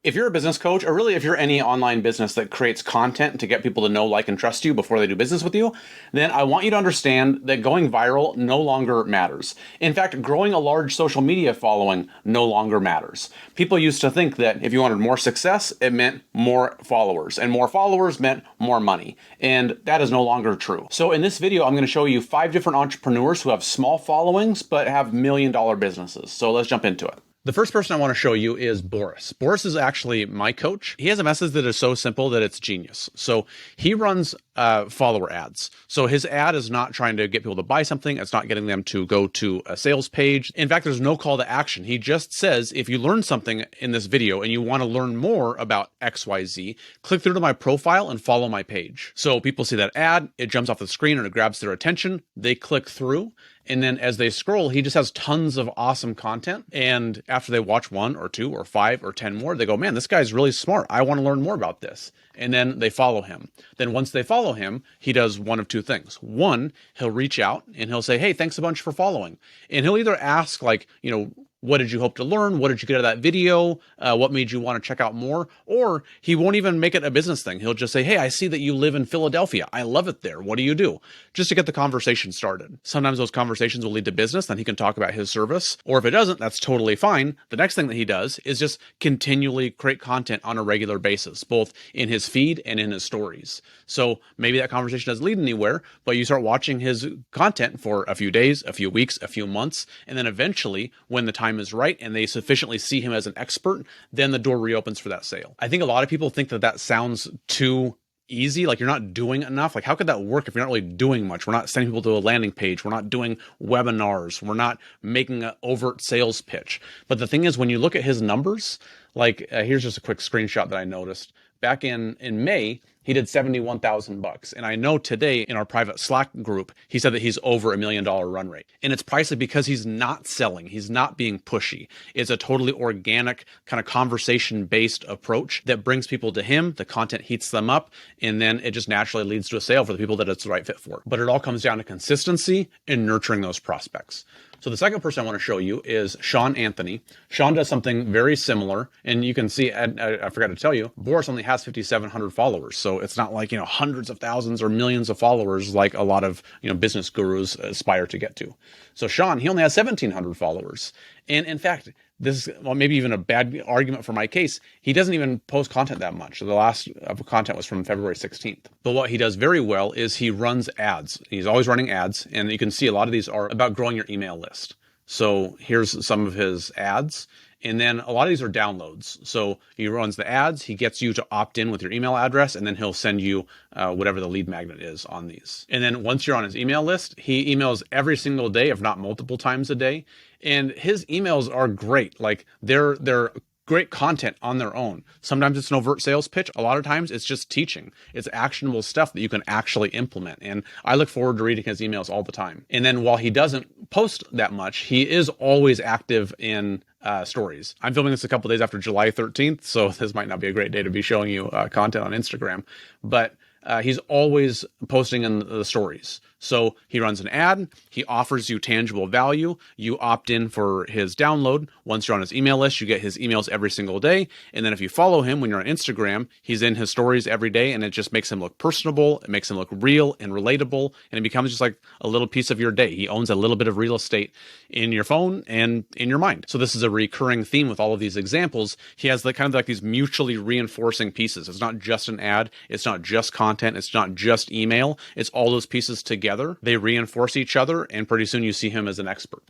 If you're a business coach, or really if you're any online business that creates content to get people to know, like, and trust you before they do business with you, then I want you to understand that going viral no longer matters. In fact, growing a large social media following no longer matters. People used to think that if you wanted more success, it meant more followers, and more followers meant more money. And that is no longer true. So in this video, I'm going to show you 5 different entrepreneurs who have small followings but have million-dollar businesses. So let's jump into it. The first person I want to show you is Boris. Boris is actually my coach. He has a message that is so simple that it's genius. So he runs follower ads. So his ad is not trying to get people to buy something. It's not getting them to go to a sales page. In fact, there's no call to action. He just says, if you learn something in this video and you want to learn more about XYZ, click through to my profile and follow my page. So people see that ad, it jumps off the screen and it grabs their attention. They click through. And then as they scroll, he just has tons of awesome content. And after they watch 1 or 2 or 5 or 10 more, they go, man, this guy's really smart. I want to learn more about this. And then they follow him. Then once they follow him, he does one of 2 things. One, he'll reach out and he'll say, hey, thanks a bunch for following. And he'll either ask, like, what did you hope to learn? What did you get out of that video? What made you want to check out more? Or he won't even make it a business thing. He'll just say, hey, I see that you live in Philadelphia. I love it there. What do you do? Just to get the conversation started. Sometimes those conversations will lead to business. Then he can talk about his service. Or if it doesn't, that's totally fine. The next thing that he does is just continually create content on a regular basis, both in his feed and in his stories. So maybe that conversation doesn't lead anywhere, but you start watching his content for a few days, a few weeks, a few months, and then eventually, when the time is right and they sufficiently see him as an expert, then the door reopens for that sale. I think a lot of people think that that sounds too easy, like you're not doing enough. Like, how could that work if you're not really doing much? We're not sending people to a landing page. We're not doing webinars. We're not making an overt sales pitch. But the thing is, when you look at his numbers, like here's just a quick screenshot that I noticed. Back in May, he did $71,000. And I know today in our private Slack group, he said that he's over $1 million run rate. And it's precisely because he's not selling. He's not being pushy. It's a totally organic kind of conversation-based approach that brings people to him. The content heats them up. And then it just naturally leads to a sale for the people that it's the right fit for. But it all comes down to consistency and nurturing those prospects. So the second person I want to show you is Sean Anthony. Sean does something very similar, and you can see, I forgot to tell you, Boris only has 5,700 followers. So it's not like, hundreds of thousands or millions of followers like a lot of, business gurus aspire to get to. So Sean, he only has 1,700 followers. And in fact, this is, well, maybe even a bad argument for my case. He doesn't even post content that much. The last content was from February 16th. But what he does very well is he runs ads. He's always running ads. And you can see a lot of these are about growing your email list. So here's some of his ads. And then a lot of these are downloads. So he runs the ads, he gets you to opt in with your email address, and then he'll send you whatever the lead magnet is on these. And then once you're on his email list, he emails every single day, if not multiple times a day. And his emails are great. Like they're great content on their own. Sometimes it's an overt sales pitch. A lot of times it's just teaching. It's actionable stuff that you can actually implement. And I look forward to reading his emails all the time. And then while he doesn't post that much, he is always active in stories. I'm filming this a couple days after July 13th, so this might not be a great day to be showing you content on Instagram, but he's always posting in the stories. So he runs an ad, he offers you tangible value, you opt in for his download. Once you're on his email list, you get his emails every single day. And then if you follow him when you're on Instagram, he's in his stories every day, and it just makes him look personable, it makes him look real and relatable, and it becomes just like a little piece of your day. He owns a little bit of real estate in your phone and in your mind. So this is a recurring theme with all of these examples. He has kind of like these mutually reinforcing pieces. It's not just an ad, it's not just content, it's not just email, it's all those pieces together. They reinforce each other, and pretty soon you see him as an expert.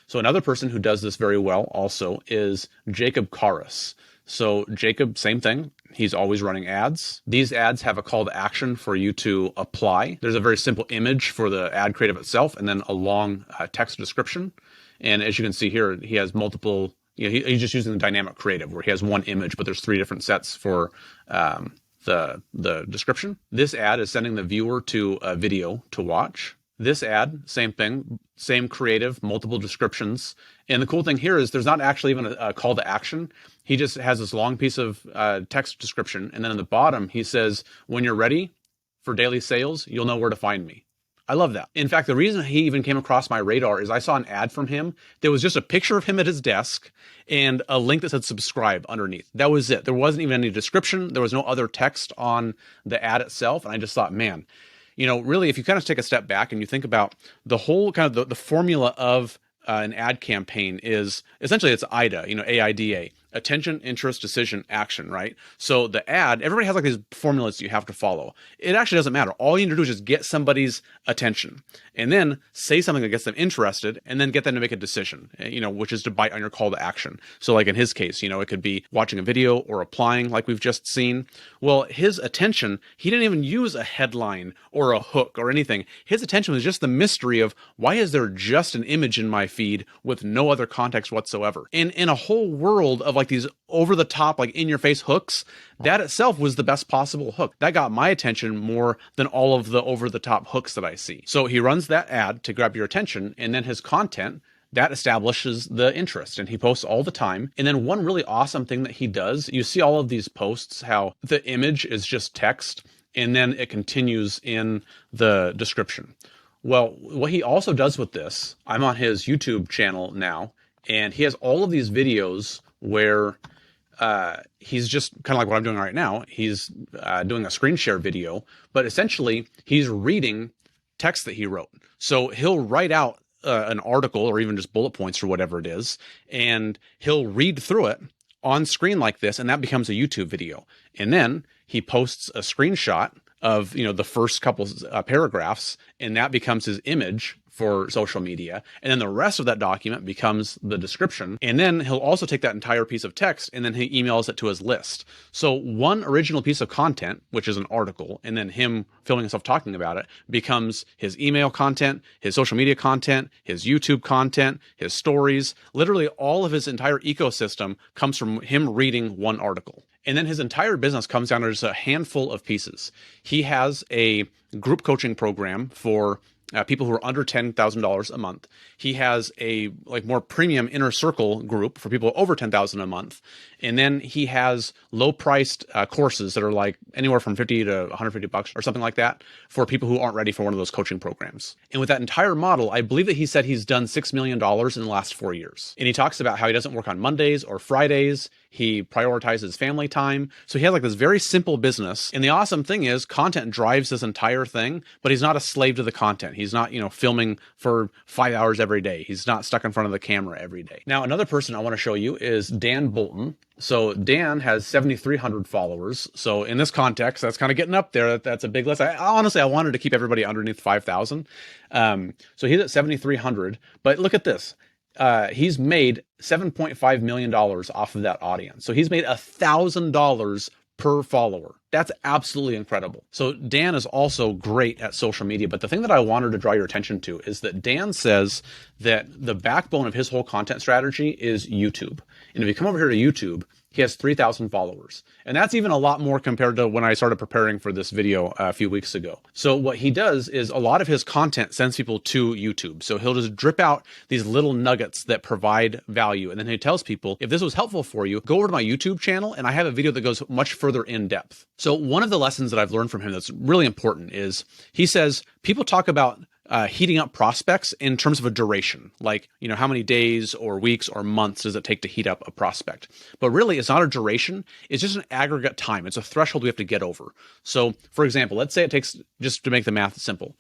So another person who does this very well also is Jacob Karas. So Jacob, same thing. He's always running ads. These ads have a call to action for you to apply. There's a very simple image for the ad creative itself, and then a long text description. And as you can see here, he has multiple, he's just using the dynamic creative where he has one image, but there's 3 different sets for the description. This ad is sending the viewer to a video to watch. This ad, same thing, same creative, multiple descriptions. And the cool thing here is there's not actually even a call to action. He just has this long piece of text description. And then in the bottom, he says, when you're ready for daily sales, you'll know where to find me. I love that. In fact, the reason he even came across my radar is I saw an ad from him. There was just a picture of him at his desk and a link that said subscribe underneath. That was it. There wasn't even any description. There was no other text on the ad itself. And I just thought, man, really, if you kind of take a step back and you think about the whole kind of the formula of an ad campaign is essentially it's AIDA, AIDA, attention, interest, decision, action, right? So the ad, everybody has like these formulas you have to follow. It actually doesn't matter. All you need to do is just get somebody's attention and then say something that gets them interested and then get them to make a decision, which is to bite on your call to action. So like in his case, it could be watching a video or applying like we've just seen. Well, his attention, he didn't even use a headline or a hook or anything. His attention was just the mystery of why is there just an image in my feed with no other context whatsoever? And in a whole world of like these over the top, like in your face hooks, that itself was the best possible hook. That got my attention more than all of the over the top hooks that I see. So he runs that ad to grab your attention, and then his content that establishes the interest, and he posts all the time. And then one really awesome thing that he does, you see all of these posts, how the image is just text, and then it continues in the description. Well, what he also does with this, I'm on his YouTube channel now, and he has all of these videos where he's just kind of like what I'm doing right now. He's doing a screen share video, but essentially he's reading text that he wrote. So he'll write out an article or even just bullet points or whatever it is, and he'll read through it on screen like this, and that becomes a YouTube video. And then he posts a screenshot of the first couple paragraphs, and that becomes his image for social media. And then the rest of that document becomes the description. And then he'll also take that entire piece of text and then he emails it to his list. So one original piece of content, which is an article, and then him filming himself talking about it, becomes his email content, his social media content, his YouTube content, his stories. Literally all of his entire ecosystem comes from him reading one article. And then his entire business comes down to just a handful of pieces. He has a group coaching program for people who are under $10,000 a month. He has a more premium inner circle group for people over $10,000 a month. And then he has low priced courses that are like anywhere from $50 to $150 or something like that for people who aren't ready for one of those coaching programs. And with that entire model, I believe that he said he's done $6 million in the last 4 years. And he talks about how he doesn't work on Mondays or Fridays. He prioritizes family time. So he has like this very simple business. And the awesome thing is content drives this entire thing, but he's not a slave to the content. He's not, filming for 5 hours every day. He's not stuck in front of the camera every day. Now, another person I want to show you is Dan Bolton. So Dan has 7,300 followers. So in this context, that's kind of getting up there. That's a big list. I wanted to keep everybody underneath 5,000. So he's at 7,300, but look at this. He's made $7.5 million off of that audience. So he's made $1,000 per follower. That's absolutely incredible. So Dan is also great at social media, but the thing that I wanted to draw your attention to is that Dan says that the backbone of his whole content strategy is YouTube. And if you come over here to YouTube, he has 3,000 followers. And that's even a lot more compared to when I started preparing for this video a few weeks ago. So what he does is a lot of his content sends people to YouTube. So he'll just drip out these little nuggets that provide value. And then he tells people, if this was helpful for you, go over to my YouTube channel and I have a video that goes much further in depth. So one of the lessons that I've learned from him that's really important is he says, people talk about heating up prospects in terms of a duration, like, how many days or weeks or months does it take to heat up a prospect? But really, it's not a duration. It's just an aggregate time. It's a threshold we have to get over. So for example, let's say it takes, just to make the math simple,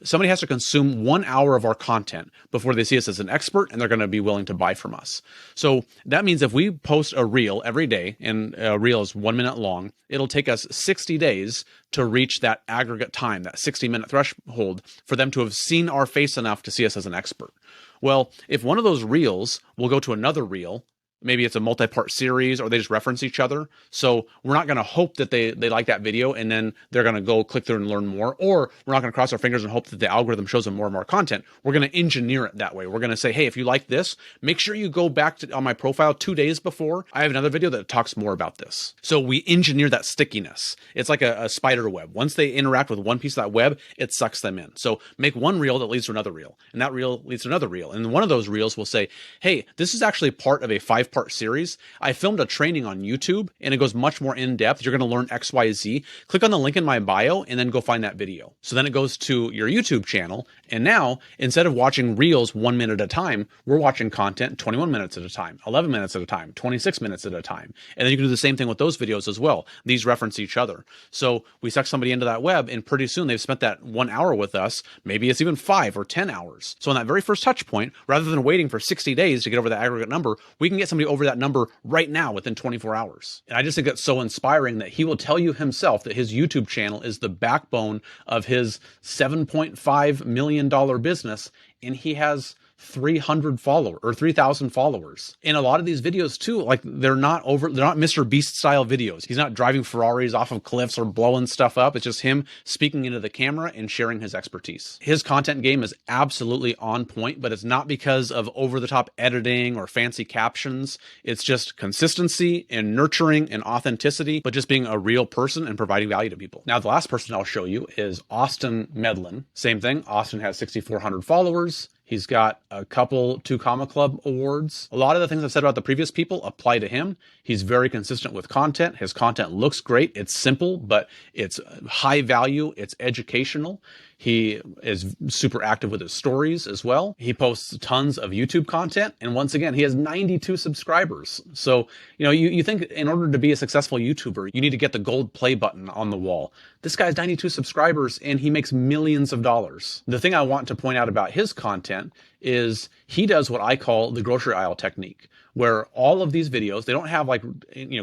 somebody has to consume 1 hour of our content before they see us as an expert and they're going to be willing to buy from us. So that means if we post a reel every day, and a reel is 1 minute long, it'll take us 60 days to reach that aggregate time, that 60-minute threshold, for them to have seen our face enough to see us as an expert. Well, if one of those reels will go to another reel, maybe it's a multi-part series or they just reference each other. So we're not going to hope that they like that video and then they're going to go click through and learn more. Or we're not going to cross our fingers and hope that the algorithm shows them more and more content. We're going to engineer it that way. We're going to say, hey, if you like this, make sure you go back on my profile 2 days before. I have another video that talks more about this. So we engineer that stickiness. It's like a spider web. Once they interact with one piece of that web, it sucks them in. So make one reel that leads to another reel, and that reel leads to another reel. And one of those reels will say, hey, this is actually part of a 5-part 5-part series. I filmed a training on YouTube, and it goes much more in depth. You're going to learn XYZ. Click on the link in my bio and then go find that video. So then it goes to your YouTube channel. And now, instead of watching reels 1 minute at a time, we're watching content 21 minutes at a time, 11 minutes at a time, 26 minutes at a time. And then you can do the same thing with those videos as well. These reference each other. So we suck somebody into that web, and pretty soon they've spent that 1 hour with us. Maybe it's even 5 or 10 hours. So on that very first touch point, rather than waiting for 60 days to get over the aggregate number, we can get somebody over that number right now within 24 hours. And I just think that's so inspiring that he will tell you himself that his YouTube channel is the backbone of his $7.5 million business, and he has 300 followers or 3,000 followers. In a lot of these videos too, like they're not Mr. Beast style videos. He's not driving Ferraris off of cliffs or blowing stuff up. It's just him speaking into the camera and sharing his expertise. His content game is absolutely on point, but it's not because of over the top editing or fancy captions. It's just consistency and nurturing and authenticity, but just being a real person and providing value to people. Now, the last person I'll show you is Austin Medlin. Same thing. Austin has 6,400 followers. He's got a couple 2 Comma Club awards. A lot of the things I've said about the previous people apply to him. He's very consistent with content. His content looks great. It's simple, but it's high value. It's educational. He is super active with his stories as well. He posts tons of YouTube content. And once again, he has 92 subscribers. So, you think in order to be a successful YouTuber, you need to get the gold play button on the wall. This guy's 92 subscribers and he makes millions of dollars. The thing I want to point out about his content is he does what I call the grocery aisle technique, where all of these videos, they don't have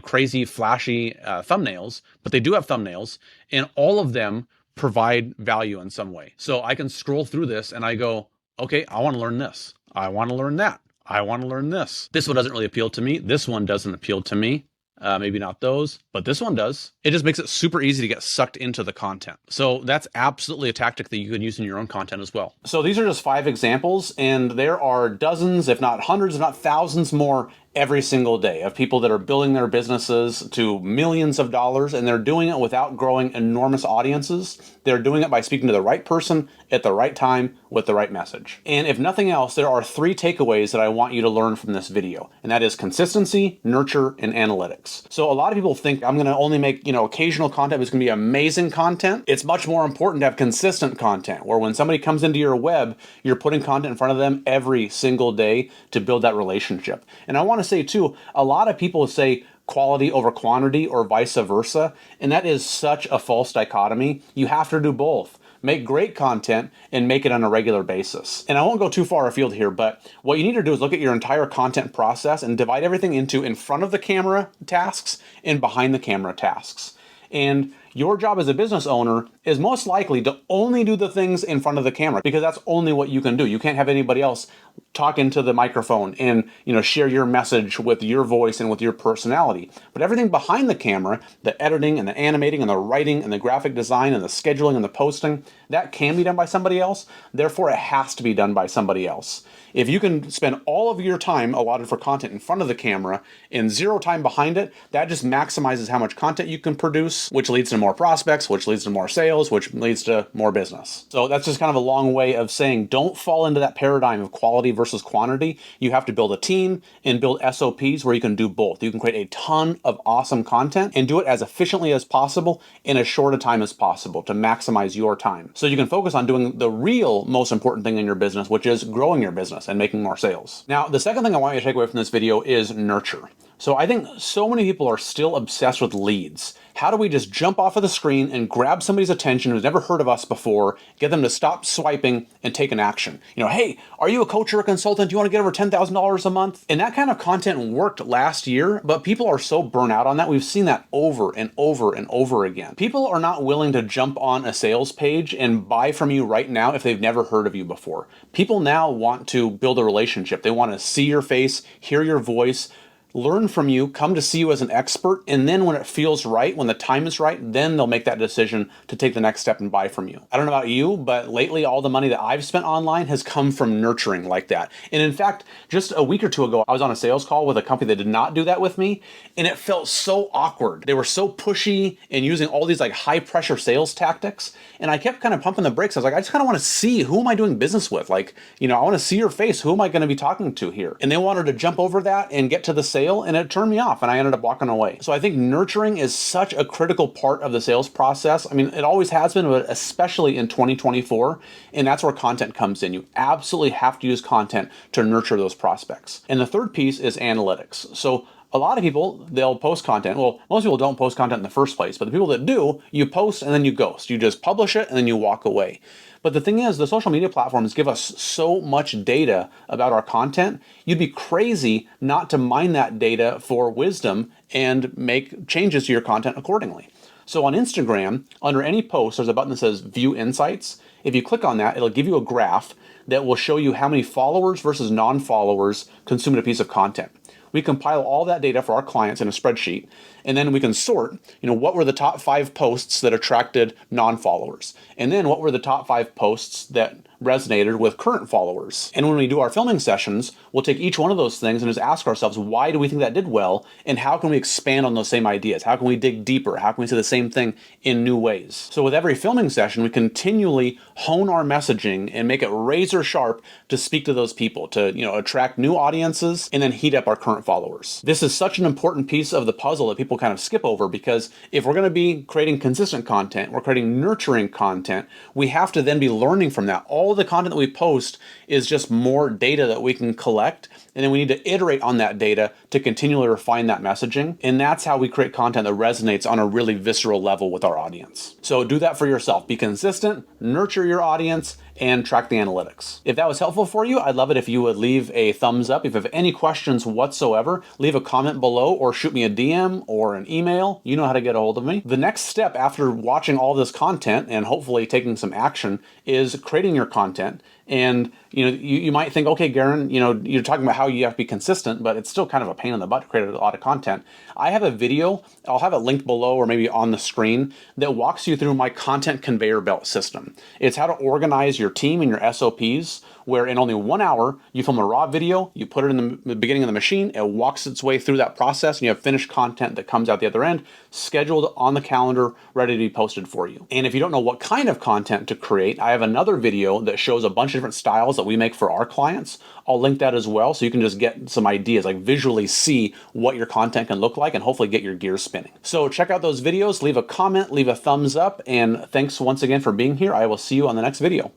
crazy flashy thumbnails, but they do have thumbnails, and all of them provide value in some way. So I can scroll through this and I go, okay, I want to learn this. I want to learn that. I want to learn this. This one doesn't really appeal to me. This one doesn't appeal to me. Maybe not those, but this one does. It just makes it super easy to get sucked into the content. So that's absolutely a tactic that you can use in your own content as well. So these are just 5 examples, and there are dozens, if not hundreds, if not thousands more every single day of people that are building their businesses to millions of dollars, and they're doing it without growing enormous audiences. They're doing it by speaking to the right person at the right time with the right message. And if nothing else, there are 3 takeaways that I want you to learn from this video, and that is consistency, nurture, and analytics. So a lot of people think I'm going to only make, occasional content. It's going to be amazing content. It's much more important to have consistent content, where when somebody comes into your web, you're putting content in front of them every single day to build that relationship. And I want to say too, a lot of people say quality over quantity or vice versa, and that is such a false dichotomy. You have to do both. Make great content and make it on a regular basis. And I won't go too far afield here, but what you need to do is look at your entire content process and divide everything into in front of the camera tasks and behind the camera tasks. And your job as a business owner is most likely to only do the things in front of the camera, because that's only what you can do. You can't have anybody else talk into the microphone and share your message with your voice and with your personality. But everything behind the camera, the editing and the animating and the writing and the graphic design and the scheduling and the posting, that can be done by somebody else. Therefore, it has to be done by somebody else. If you can spend all of your time allotted for content in front of the camera and 0 time behind it, that just maximizes how much content you can produce, which leads to more prospects, which leads to more sales, which leads to more business. So that's just kind of a long way of saying don't fall into that paradigm of quality versus quantity. You have to build a team and build SOPs where you can do both. You can create a ton of awesome content and do it as efficiently as possible in as short a time as possible to maximize your time. So you can focus on doing the real most important thing in your business, which is growing your business and making more sales. Now, the second thing I want you to take away from this video is nurture. So I think so many people are still obsessed with leads. How do we just jump off of the screen and grab somebody's attention who's never heard of us before, get them to stop swiping and take an action? Hey, are you a coach or a consultant? Do you want to get over $10,000 a month? And that kind of content worked last year, but people are so burnt out on that. We've seen that over and over and over again. People are not willing to jump on a sales page and buy from you right now if they've never heard of you before. People now want to build a relationship. They want to see your face, hear your voice, learn from you, come to see you as an expert, and then when it feels right, when the time is right, then they'll make that decision to take the next step and buy from you. I don't know about you, but lately all the money that I've spent online has come from nurturing like that. And in fact, just a week or 2 ago, I was on a sales call with a company that did not do that with me, and it felt so awkward. They were so pushy and using all these high pressure sales tactics, and I kept kind of pumping the brakes. I was like, I just kind of want to see, who am I doing business with? I want to see your face. Who am I going to be talking to here? And they wanted to jump over that and get to the sales sale, and it turned me off and I ended up walking away. So I think nurturing is such a critical part of the sales process. I mean, it always has been, but especially in 2024. And that's where content comes in. You absolutely have to use content to nurture those prospects. And the third piece is analytics. So a lot of people, they'll post content. Well, most people don't post content in the first place, but the people that do, you post and then you ghost. You just publish it and then you walk away. But the thing is, the social media platforms give us so much data about our content. You'd be crazy not to mine that data for wisdom and make changes to your content accordingly. So on Instagram, under any post, there's a button that says View Insights. If you click on that, it'll give you a graph that will show you how many followers versus non-followers consumed a piece of content. We compile all that data for our clients in a spreadsheet, and then we can sort, what were the top 5 posts that attracted non-followers? And then what were the top 5 posts that resonated with current followers? And when we do our filming sessions, we'll take each one of those things and just ask ourselves, why do we think that did well? And how can we expand on those same ideas? How can we dig deeper? How can we say the same thing in new ways? So with every filming session, we continually hone our messaging and make it razor sharp to speak to those people, to attract new audiences and then heat up our current followers. This is such an important piece of the puzzle that people kind of skip over, because if we're going to be creating consistent content, we're creating nurturing content, we have to then be learning from that. All the content that we post is just more data that we can collect, and then we need to iterate on that data to continually refine that messaging. And that's how we create content that resonates on a really visceral level with our audience. So do that for yourself. Be consistent, nurture your audience, and track the analytics. If that was helpful for you, I'd love it if you would leave a thumbs up. If you have any questions whatsoever, leave a comment below or shoot me a DM or an email. You know how to get a hold of me. The next step after watching all this content and hopefully taking some action is creating your content. And you might think, okay, Garen, you're talking about how you have to be consistent, but it's still kind of a pain in the butt to create a lot of content. I have a video, I'll have it linked below or maybe on the screen, that walks you through my content conveyor belt system. It's how to organize your team and your SOPs, where in only 1 hour, you film a raw video, you put it in the beginning of the machine, it walks its way through that process, and you have finished content that comes out the other end, scheduled on the calendar, ready to be posted for you. And if you don't know what kind of content to create, I have another video that shows a bunch of different styles that we make for our clients. I'll link that as well, so you can just get some ideas, like visually see what your content can look like and hopefully get your gears spinning. So check out those videos, leave a comment, leave a thumbs up, and thanks once again for being here. I will see you on the next video.